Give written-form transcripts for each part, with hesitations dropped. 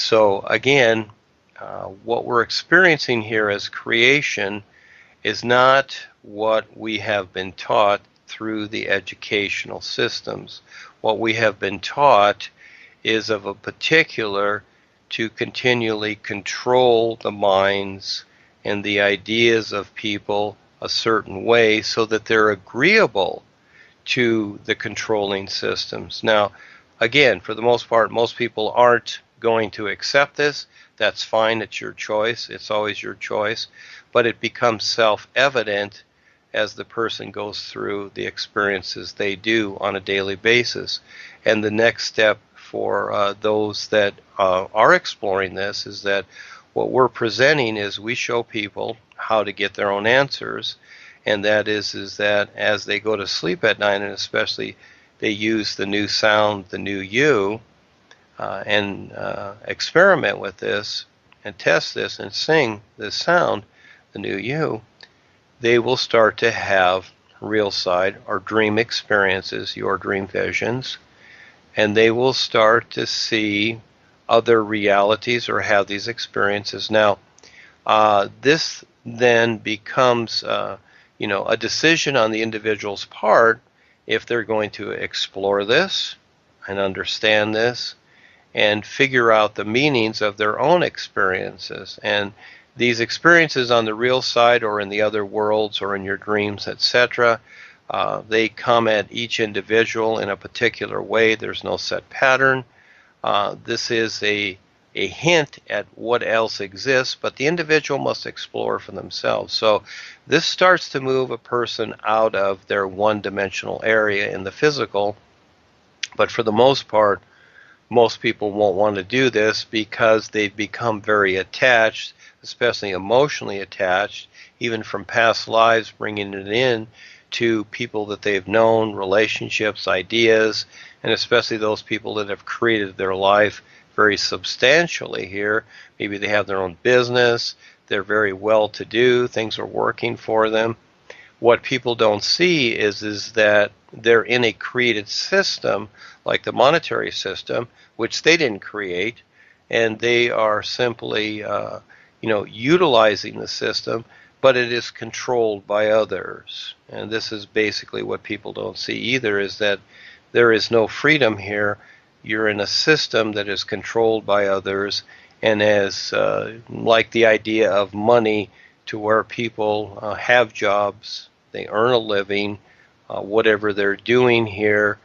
So again, what we're experiencing here as creation is not what we have been taught through the educational systems. What we have been taught is of a particular to continually control the minds and the ideas of people a certain way so that they're agreeable to the controlling systems. Now, again, for the most part, most people aren't going to accept this. That's fine. It's your choice. It's always your choice. But it becomes self-evident as the person goes through the experiences they do on a daily basis. And the next step for those that are exploring this is that what we're presenting is we show people how to get their own answers, and that is that as they go to sleep at night, and especially they use the new sound, the new you, and experiment with this and test this and sing this sound, the new you, they will start to have real side or dream experiences, your dream visions, and they will start to see other realities or have these experiences. Now, this then becomes, a decision on the individual's part if they're going to explore this and understand this and figure out the meanings of their own experiences. And these experiences on the real side or in the other worlds or in your dreams, etc., they come at each individual in a particular way. There's no set pattern. This is a hint at what else exists, but the individual must explore for themselves. So this starts to move a person out of their one-dimensional area in the physical, but for the most part, most people won't want to do this because they've become very attached, especially emotionally attached, even from past lives, bringing it in to people that they've known, relationships, ideas, and especially those people that have created their life very substantially here. Maybe they have their own business, they're very well-to-do, things are working for them. What people don't see is that they're in a created system, like the monetary system, which they didn't create, and they are simply, utilizing the system, but it is controlled by others. And this is basically what people don't see either, is that there is no freedom here. You're in a system that is controlled by others, and as like the idea of money, to where people have jobs, they earn a living, whatever they're doing here,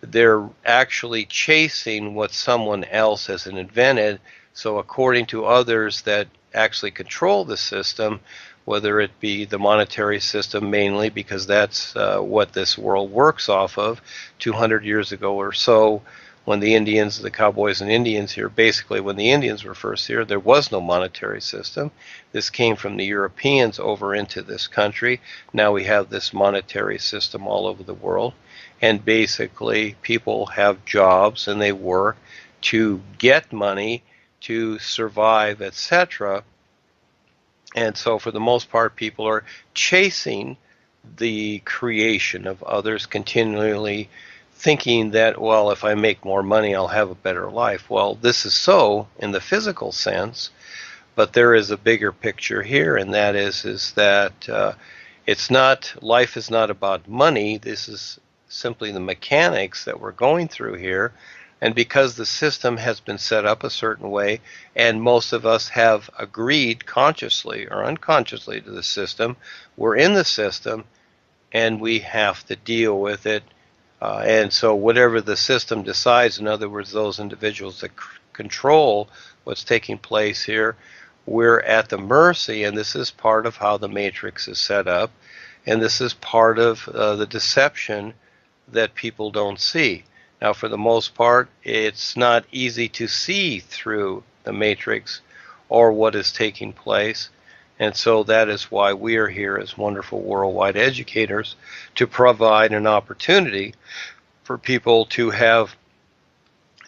they're actually chasing what someone else has invented. So according to others that actually control the system, whether it be the monetary system mainly, because that's what this world works off of, 200 years ago or so, when the Indians, the cowboys and Indians here, basically when the Indians were first here, there was no monetary system. This came from the Europeans over into this country. Now we have this monetary system all over the world. And basically people have jobs and they work to get money, to survive, etc. And so for the most part, people are chasing the creation of others, continually thinking that, well, if I make more money, I'll have a better life. Well, this is so in the physical sense, but there is a bigger picture here, and that is that it's not, life is not about money. This is simply the mechanics that we're going through here. And because the system has been set up a certain way, and most of us have agreed consciously or unconsciously to the system, we're in the system and we have to deal with it. And so whatever the system decides, in other words, those individuals that control what's taking place here, we're at the mercy, and this is part of how the matrix is set up, and this is part of the deception that people don't see. Now, for the most part, it's not easy to see through the matrix or what is taking place. And so that is why we are here as wonderful worldwide educators, to provide an opportunity for people to have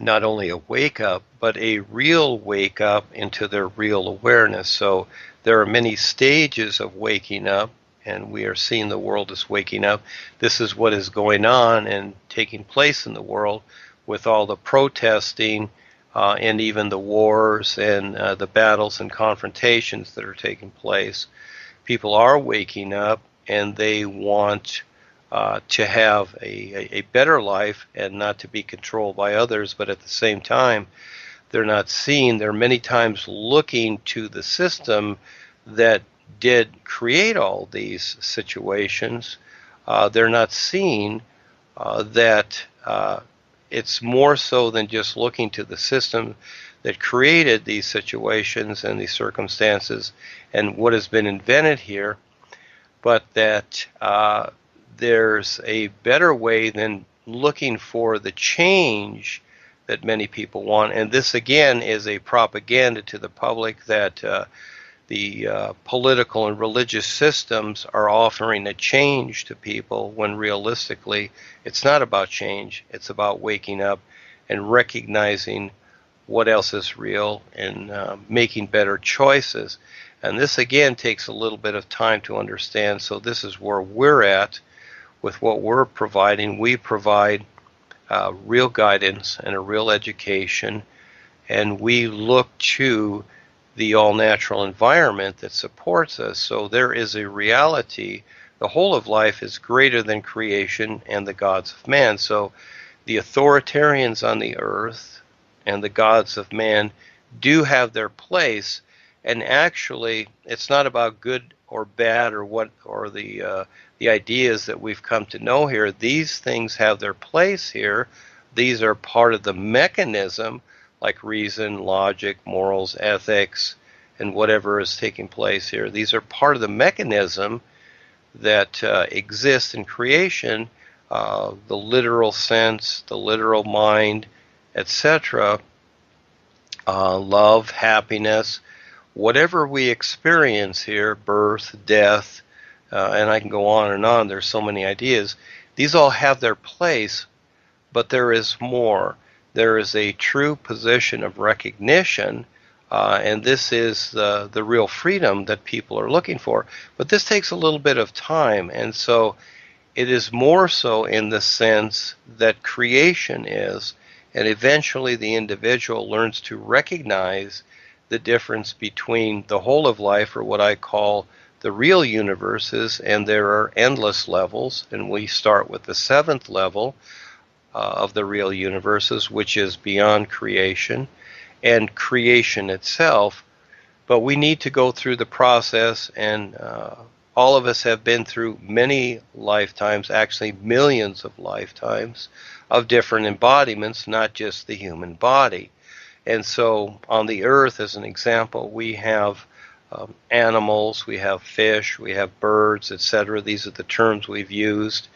not only a wake up, but a real wake up into their real awareness. So there are many stages of waking up, and we are seeing the world as waking up. This is what is going on and taking place in the world with all the protesting and even the wars and the battles and confrontations that are taking place. People are waking up, and they want to have a better life and not to be controlled by others, but at the same time, they're not seeing. They're many times looking to the system that did create all these situations. They're not seeing that it's more so than just looking to the system that created these situations and these circumstances and what has been invented here, but that there's a better way than looking for the change that many people want. And this again is a propaganda to the public that the political and religious systems are offering a change to people, when realistically it's not about change. It's about waking up and recognizing what else is real and making better choices. And this again takes a little bit of time to understand. So this is where we're at with what we're providing. We provide real guidance and a real education, and we look to the all-natural environment that supports us. So there is a reality. The whole of life is greater than creation and the gods of man. So the authoritarians on the earth and the gods of man do have their place, and actually it's not about good or bad or what or the ideas that we've come to know here. These things have their place here. These are part of the mechanism, like reason, logic, morals, ethics, and whatever is taking place here. These are part of the mechanism that exists in creation, the literal sense, the literal mind, etc., love, happiness, whatever we experience here, birth, death, and I can go on and on. There's so many ideas. These all have their place, but there is more. There is a true position of recognition, and this is the real freedom that people are looking for. But this takes a little bit of time, and so it is more so in the sense that creation is, and eventually the individual learns to recognize the difference between the whole of life, or what I call the real universes, and there are endless levels, and we start with the 7th level of the real universes, which is beyond creation and creation itself. But we need to go through the process, and all of us have been through many lifetimes, actually millions of lifetimes, of different embodiments, not just the human body. And so on the earth, as an example, we have animals, we have fish, we have birds, etc. These are the terms we've used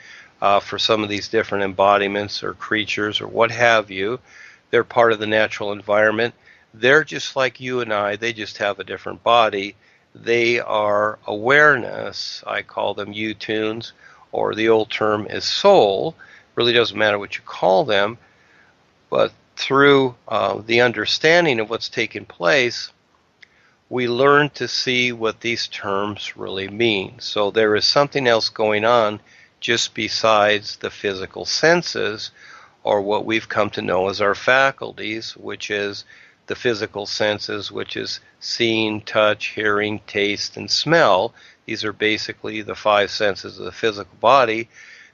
for some of these different embodiments or creatures or what have you. They're part of the natural environment. They're just like you and I. They just have a different body. They are awareness. I call them U-tunes, or the old term is soul. Really doesn't matter what you call them, but through the understanding of what's taken place, we learn to see what these terms really mean. So there is something else going on just besides the physical senses, or what we've come to know as our faculties, which is the physical senses, which is seeing, touch, hearing, taste, and smell. These are basically the 5 senses of the physical body.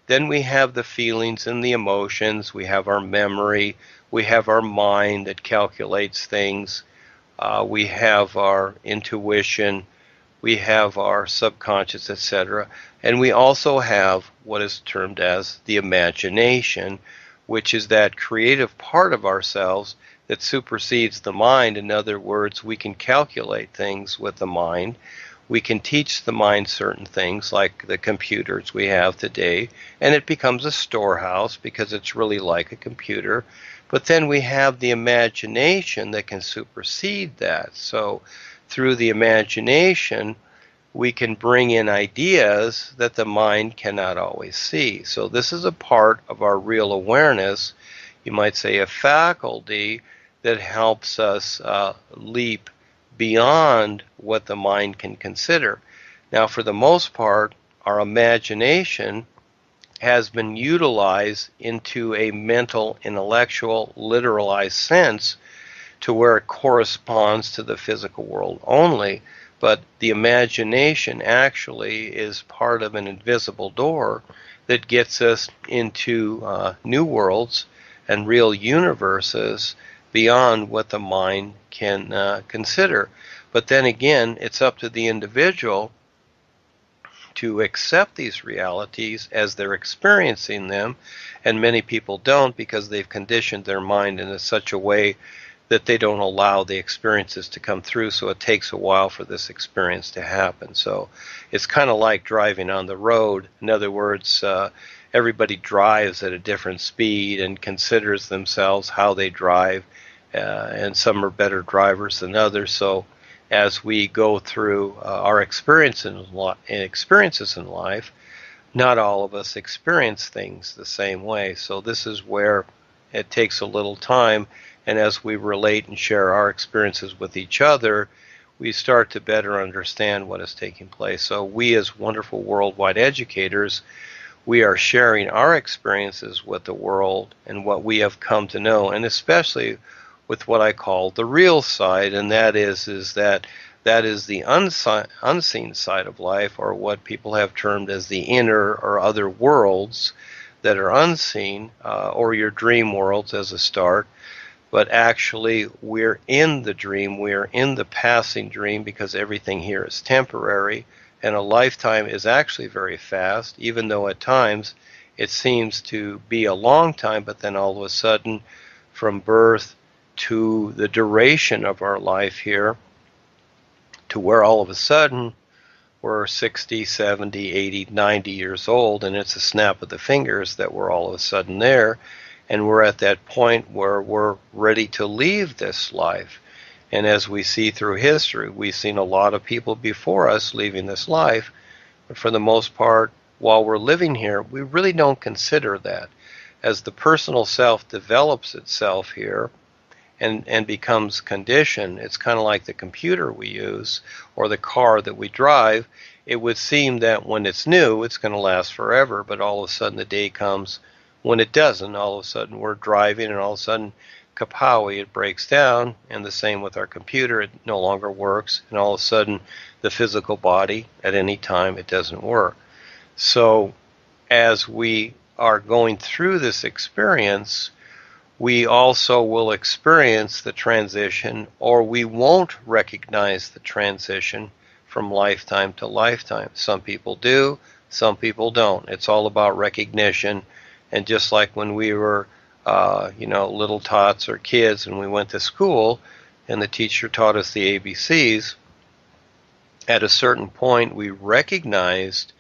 Then we have the feelings and the emotions. We have our memory. We have our mind that calculates things. We have our intuition. We have our subconscious, etc. And we also have what is termed as the imagination, which is that creative part of ourselves that supersedes the mind. In other words, we can calculate things with the mind. We can teach the mind certain things, like the computers we have today, and it becomes a storehouse because it's really like a computer. But then we have the imagination that can supersede that. So through the imagination, we can bring in ideas that the mind cannot always see. So this is a part of our real awareness, you might say a faculty, that helps us leap beyond what the mind can consider. Now, for the most part, our imagination has been utilized into a mental, intellectual, literalized sense to where it corresponds to the physical world only, but the imagination actually is part of an invisible door that gets us into new worlds and real universes beyond what the mind can consider. But then again, it's up to the individual to accept these realities as they're experiencing them, and many people don't because they've conditioned their mind in such a way that they don't allow the experiences to come through, so it takes a while for this experience to happen. So it's kind of like driving on the road. In other words, everybody drives at a different speed and considers themselves how they drive, and some are better drivers than others. So as we go through our experiences in life, not all of us experience things the same way. So this is where it takes a little time, and as we relate and share our experiences with each other, we start to better understand what is taking place. So we, as wonderful worldwide educators, we are sharing our experiences with the world and what we have come to know, and especially with what I call the real side, and that is that is the unseen side of life, or what people have termed as the inner or other worlds that are unseen, or your dream worlds as a start. But actually, we're in the dream, we're in the passing dream, because everything here is temporary, and a lifetime is actually very fast, even though at times it seems to be a long time, but then all of a sudden, from birth to the duration of our life here, to where all of a sudden we're 60, 70, 80, 90 years old, and it's a snap of the fingers that we're all of a sudden there, and we're at that point where we're ready to leave this life. And as we see through history, we've seen a lot of people before us leaving this life, but for the most part, while we're living here, we really don't consider that. As the personal self develops itself here, and becomes conditioned, it's kind of like the computer we use or the car that we drive. It would seem that when it's new, it's going to last forever, but all of a sudden the day comes when it doesn't. All of a sudden we're driving, and all of a sudden, kapowie, it breaks down, and the same with our computer. It no longer works, and all of a sudden the physical body, at any time, it doesn't work. So as we are going through this experience, we also will experience the transition, or we won't recognize the transition from lifetime to lifetime. Some people do, some people don't. It's all about recognition. And just like when we were, little tots or kids, and we went to school, and the teacher taught us the ABCs, at a certain point we recognized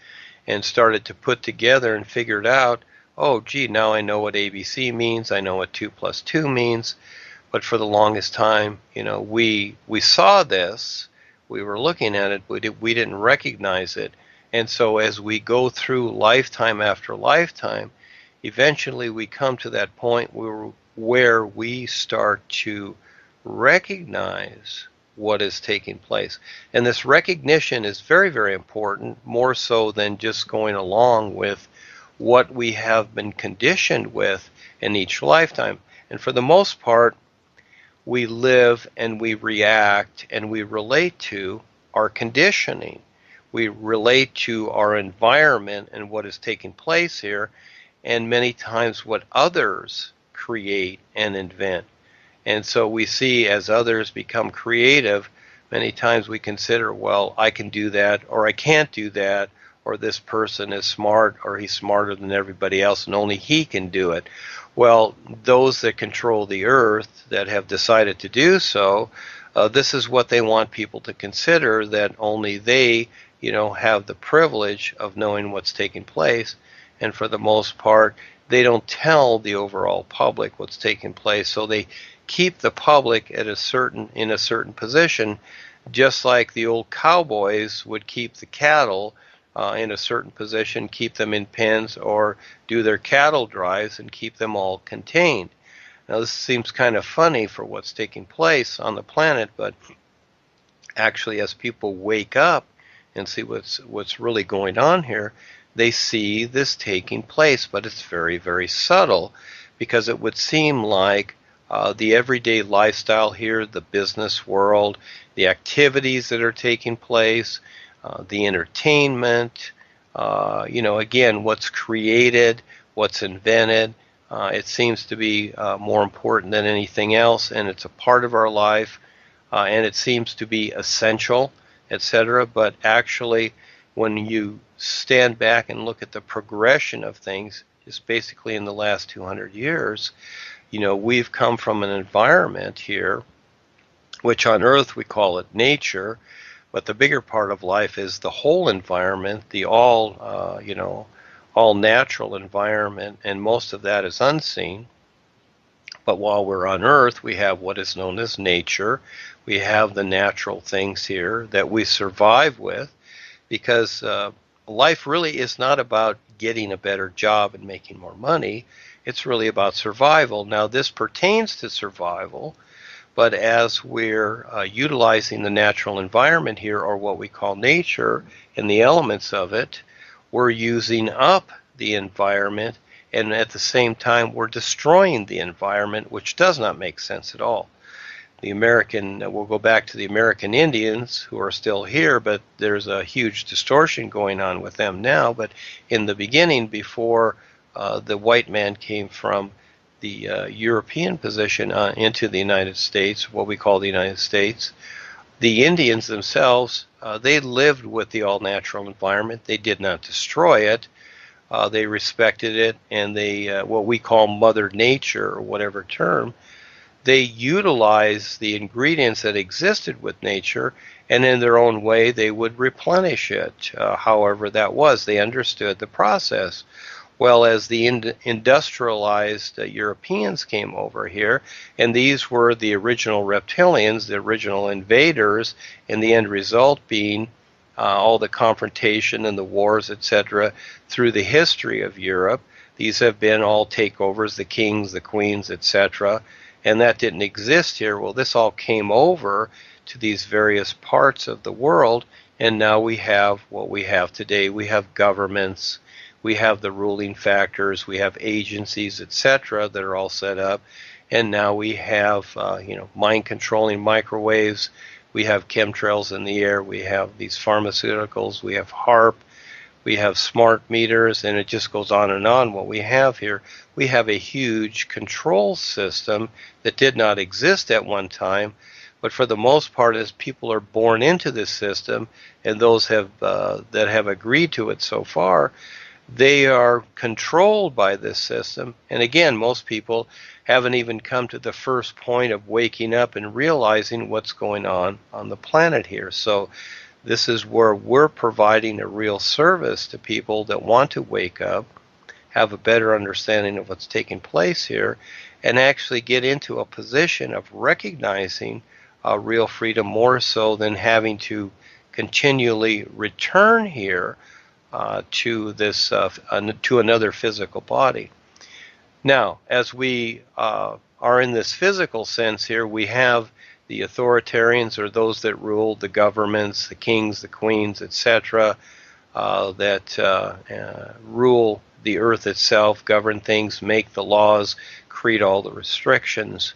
and started to put together and figured out, oh, gee, now I know what ABC means, I know what 2 plus 2 means. But for the longest time, we saw this, we were looking at it, but we didn't recognize it. And so as we go through lifetime after lifetime, eventually we come to that point where we start to recognize what is taking place. And this recognition is very, very important, more so than just going along with what we have been conditioned with in each lifetime. And for the most part, we live and we react and we relate to our conditioning. We relate to our environment and what is taking place here, and many times what others create and invent. And so we see, as others become creative, many times we consider, well, I can do that, or I can't do that, or this person is smart, or he's smarter than everybody else, and only he can do it. Well, those that control the earth, that have decided to do so, this is what they want people to consider, that only they, have the privilege of knowing what's taking place. And for the most part, they don't tell the overall public what's taking place. So they keep the public in a certain position, just like the old cowboys would keep the cattle in a certain position, keep them in pens, or do their cattle drives and keep them all contained. Now, this seems kind of funny for what's taking place on the planet, but actually, as people wake up and see what's really going on here, they see this taking place, but it's very, very subtle, because it would seem like the everyday lifestyle here, the business world, the activities that are taking place, the entertainment, again, what's created, what's invented. It seems to be more important than anything else, and it's a part of our life, and it seems to be essential, etc. But actually, when you stand back and look at the progression of things, just basically in the last 200 years, we've come from an environment here, which on Earth we call it nature, but the bigger part of life is the whole environment, the all natural environment, and most of that is unseen. But while we're on Earth, we have what is known as nature. We have the natural things here that we survive with, because life really is not about getting a better job and making more money. It's really about survival. Now, this pertains to survival, but as we're utilizing the natural environment here, or what we call nature, and the elements of it, we're using up the environment, and at the same time we're destroying the environment, which does not make sense at all. We'll go back to the American Indians, who are still here, but there's a huge distortion going on with them now. But in the beginning, before the white man came from the European position into the United States, what we call the United States, the Indians themselves, they lived with the all-natural environment. They did not destroy it. They respected it, and they, what we call Mother Nature, or whatever term, they utilized the ingredients that existed with nature, and in their own way they would replenish it, however that was. They understood the process. Well, as the industrialized Europeans came over here, and these were the original reptilians, the original invaders, and the end result being all the confrontation and the wars, etc., through the history of Europe. These have been all takeovers, the kings, the queens, etc., and that didn't exist here. Well, this all came over to these various parts of the world, and now we have what we have today. We have governments, we have the ruling factors, we have agencies, etc., that are all set up, and now we have mind-controlling microwaves, we have chemtrails in the air, we have these pharmaceuticals, we have HARP, we have smart meters, and it just goes on and on. What we have here, we have a huge control system that did not exist at one time, but for the most part, as people are born into this system, and those that have agreed to it so far, they are controlled by this system. And again, most people haven't even come to the first point of waking up and realizing what's going on the planet here. So this is where we're providing a real service to people that want to wake up, have a better understanding of what's taking place here, and actually get into a position of recognizing real freedom, more so than having to continually return here to this to another physical body. Now, as we are in this physical sense here, we have the authoritarians, or those that rule, the governments, the kings, the queens, etc., that rule the earth itself, govern things, make the laws, create all the restrictions.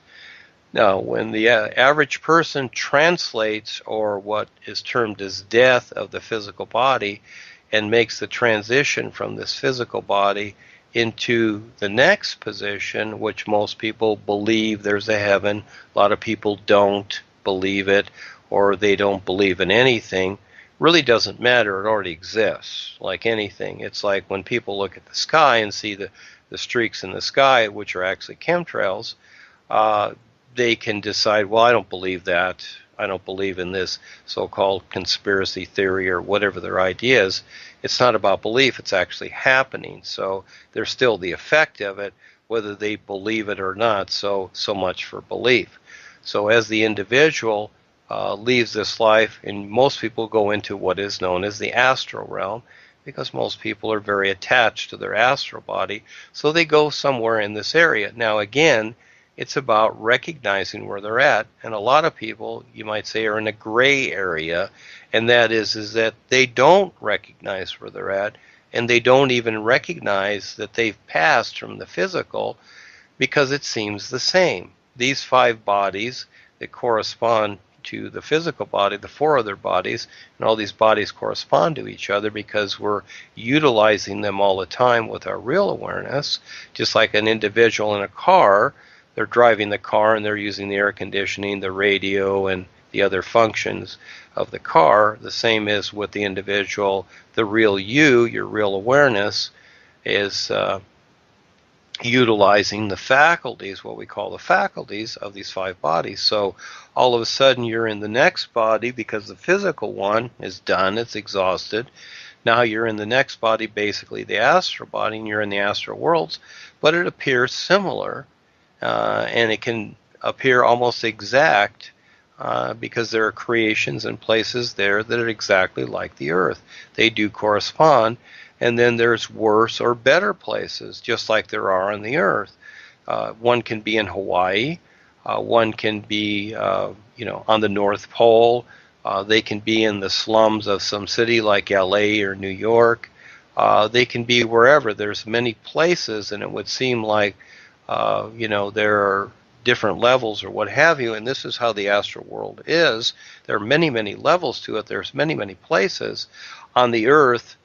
Now, when the average person translates, or what is termed as death of the physical body, and makes the transition from this physical body into the next position, which most people believe there's a heaven, a lot of people don't believe it, or they don't believe in anything, really doesn't matter. It already exists, like anything. It's like when people look at the sky and see the streaks in the sky, which are actually chemtrails, they can decide, well, I don't believe that. I don't believe in this so-called conspiracy theory, or whatever their idea is. It's not about belief, it's actually happening. So there's still the effect of it, whether they believe it or not. So much for belief. So as the individual leaves this life, and most people go into what is known as the astral realm, because most people are very attached to their astral body, so they go somewhere in this area. Now again, it's about recognizing where they're at, and a lot of people, you might say, are in a gray area, and that is that they don't recognize where they're at, and they don't even recognize that they've passed from the physical, because it seems the same. these 5 bodies that correspond to the physical body, the 4 other bodies, and all these bodies correspond to each other because we're utilizing them all the time with our real awareness. Just like an individual in a car, they're driving the car and they're using the air conditioning, the radio, and the other functions of the car. The same is with the individual. The real you, your real awareness, is utilizing the faculties, what we call the faculties of these 5 bodies. So all of a sudden you're in the next body because the physical one is done, it's exhausted. Now you're in the next body, basically the astral body, and you're in the astral worlds, but it appears similar, and it can appear almost exact because there are creations and places there that are exactly like the earth. They do correspond. And then there's worse or better places, just like there are on the earth. One can be in Hawaii. One can be, on the North Pole. They can be in the slums of some city like LA or New York. They can be wherever. There's many places, and it would seem like, there are different levels or what have you, and this is how the astral world is. There are many, many levels to it. There's many, many places on the earth.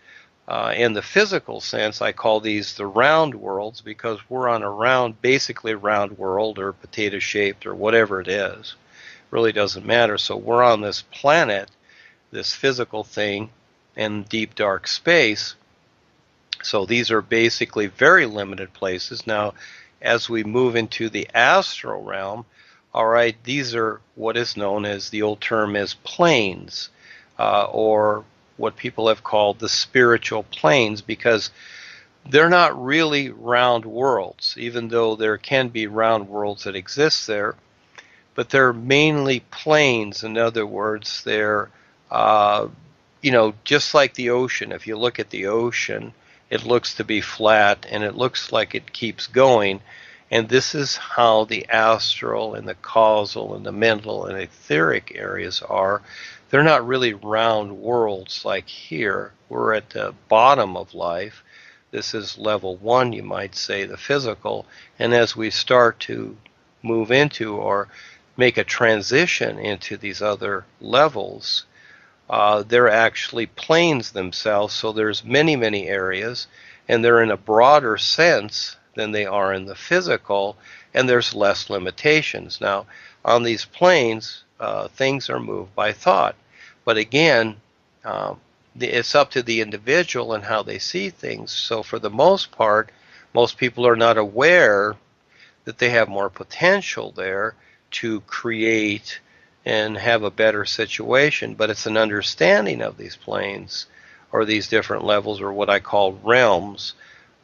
In the physical sense, I call these the round worlds because we're on basically a round world or potato-shaped or whatever it is. It really doesn't matter. So we're on this planet, this physical thing, in deep dark space. So these are basically very limited places. Now, as we move into the astral realm, all right, these are what is known as, the old term is planes, or what people have called the spiritual planes, because they're not really round worlds, even though there can be round worlds that exist there, but they're mainly planes. In other words, they're, just like the ocean. If you look at the ocean, it looks to be flat and it looks like it keeps going. And this is how the astral and the causal and the mental and etheric areas are. They're not really round worlds like here. We're at the bottom of life. This is level 1, you might say, the physical. And as we start to move into or make a transition into these other levels, they're actually planes themselves. So there's many, many areas, and they're in a broader sense than they are in the physical, and there's less limitations. Now, on these planes, things are moved by thought. But again, it's up to the individual and how they see things. So for the most part, most people are not aware that they have more potential there to create and have a better situation. But it's an understanding of these planes or these different levels, or what I call realms,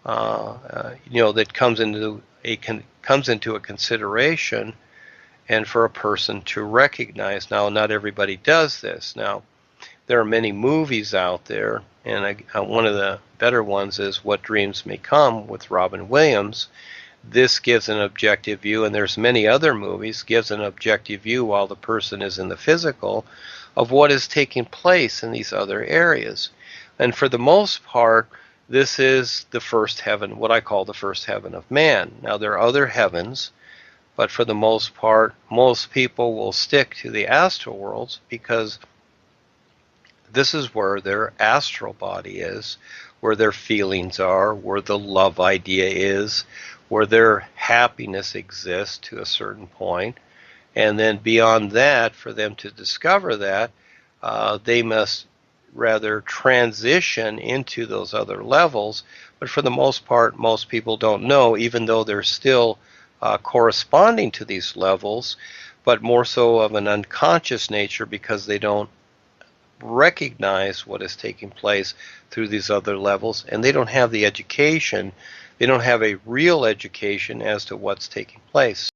that comes into a consideration, and for a person to recognize. Now, not everybody does this. Now, there are many movies out there, and one of the better ones is What Dreams May Come with Robin Williams. This gives an objective view, and there's many other movies, gives an objective view while the person is in the physical of what is taking place in these other areas. And for the most part, this is the first heaven, what I call the first heaven of man. Now, there are other heavens, but for the most part, most people will stick to the astral worlds because this is where their astral body is, where their feelings are, where the love idea is, where their happiness exists to a certain point. And then beyond that, for them to discover that, they must rather transition into those other levels. But for the most part, most people don't know, even though they're still corresponding to these levels, but more so of an unconscious nature because they don't recognize what is taking place through these other levels, and they don't have the education. They don't have a real education as to what's taking place.